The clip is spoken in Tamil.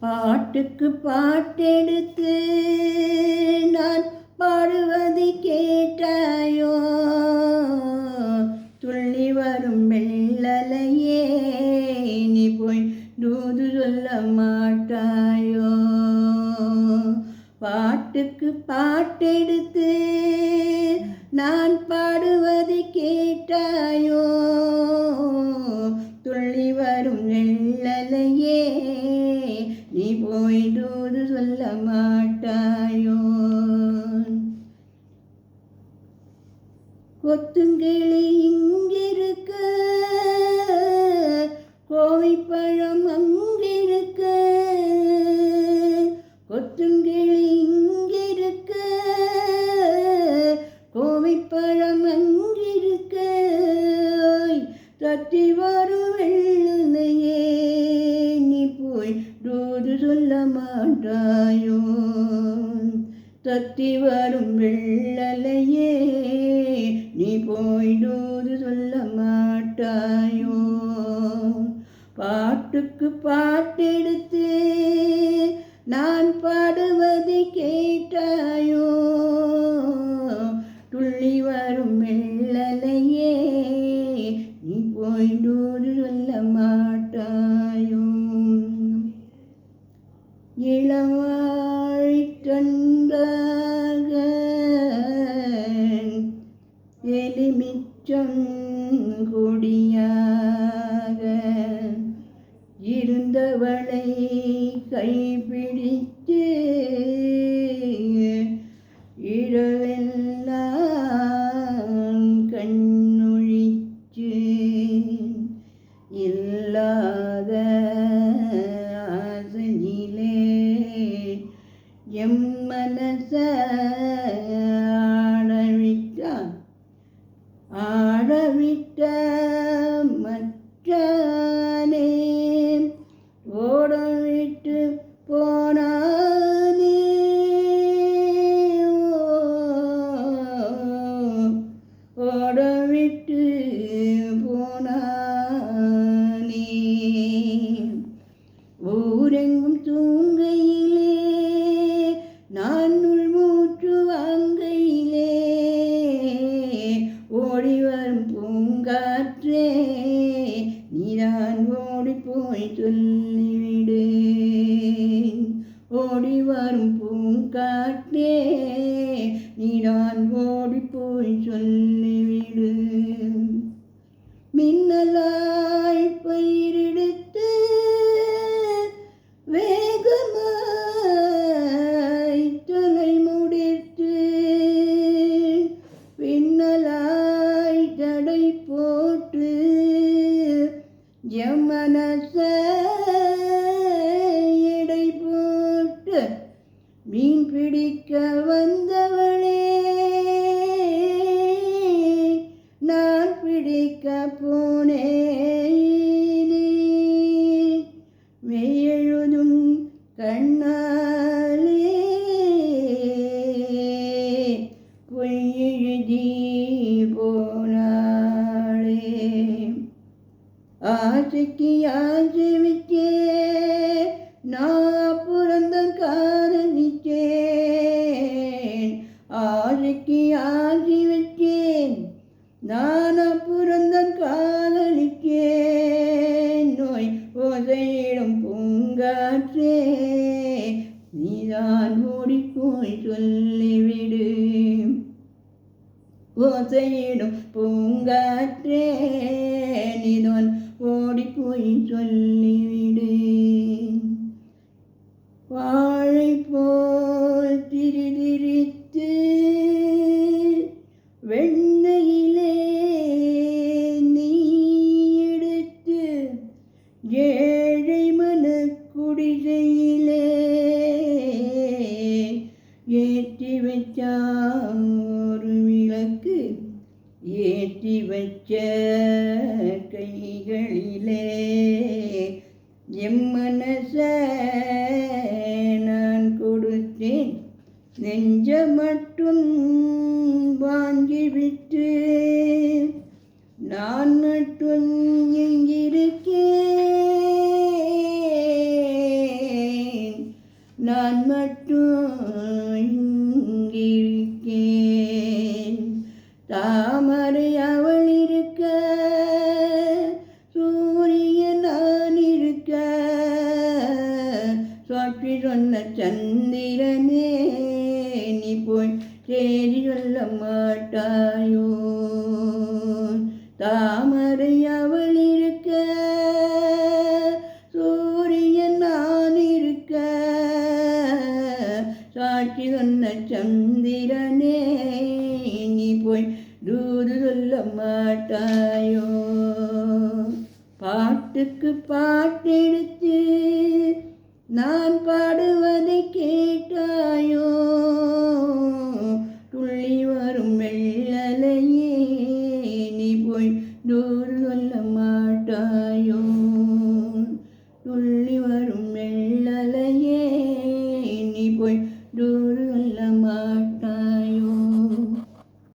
பாட்டுக்கு பாட்டெடுத்து நான் பாடுவதை கேட்டாயோ, துள்ளி வரும் வெள்ளலையே நீ போய் தூது சொல்ல மாட்டாயோ. பாட்டுக்கு பாட்டெடுத்து நான் பாடுவதை கேட்டாயோ, துள்ளி வரும் வெள்ளலையே நீ போய் தூது சொல்ல மாட்டாயோ. கொத்துங்கிளி இங்கிருக்க, கோவைப்பழம் அங்கிருக்க, கொத்துங்கிளி இங்கிருக்க, கோவைப்பழம் அங்கிருக்க, தத்தி வரும் வெள்ளலையே நீ போய் தூது சொல்ல மாட்டாயோ. தத்தி வரும் வெள்ளலையே நீ போய் தூது சொல்ல மாட்டாயோ. பாட்டுக்கு பாட்டெடுத்து நான் பாடுவதை கேட்டாயோ, துள்ளி வரும் வெள்ளலையே நீ போய் தூது சொல்ல மாட்டாயோ. இளவாழித்தண்டாக எலுமிச்சம் கொடியாக இருந்தவளை கைப்பிடித்து இரவெல்லாம் கண்ணொழிச்சு இல்லாத ஆசையிலே எம் மனச ஆடவிட்ட மற்றானே ஓடவிட்டு போனானே. ஓடவிட்டு போனானே. ஊரெங்கும் தூங்கையிலே நான் உள்மூச்சு வாங்கையிலே ஓடி வரும் பூங்காற்றே நீதான் ஓடி போய் சொல்லிவிடு. ஓடி வரும் பூங்காற்றே நீதான் ஓடி போய் சொல்லிவிடு. மின்னலாய் பயிரெடுத்து வேகமாய் தலை முடித்து பின்னலாய் தடை போட்டு எம்மனச எடை போட்டு மீன் பிடிக்க வந்தவளே நான் பிடிக்க போனேனே. மெய்யெழுதும் கண்ணாலே பொய்யெழுதி போனாளே. ஆசைக்கு ஆசை வச்சே நான் புறந்தன் காதலிச்சேன். ஆசைக்கு ஆசை வச்சேன் நான் புறந்தன் காதலிச்சேன். நோய் ஓசையிடும் பூங்காற்றே நீதான் ஓடிப்போய் சொல்லிவிடு. ஓசையிடும் பூங்காற்றே நீதான் ஓடிப்போய் சொல்லிவிடு. வாழை போல் திரிதிரித்து வெண்ணையிலே நீ எடுத்து ஏழை மனக்குடிசையிலே ஏற்றி வச்சான் ஒரு விளக்கு. ஏற்றி வச்ச கைகளிலே எம் மனச நான் கொடுத்தேன். நெஞ்ச மட்டும் வாங்கிவிட்டு நான் மட்டும் எங்கிருக்கேன். நான் மட்டும் இங்கிருக்கேன். தாமரை அவள் இருக்க, சூரியன் நான் இருக்க, சாட்சி சொன்ன சந்திரனே நீ போய் சேரி சொல்ல மாட்டாயோ. தாமரை அவள் இருக்க, சூரியன் நான் இருக்க, சாட்சி சொன்ன சந்திரனே நீ போய் தூது சொல்ல மாட்டாயோ. பாட்டுக்கு பாட்டெடுத்து நான் பாடுவதை கேட்டாயோ. துள்ளி வரும் வெள்ளலையே நீ போய் தூது சொல்ல மாட்டாயோ. துள்ளி வரும் வெள்ளலையே நீ போய் தூது சொல்ல மாட்டாயோ.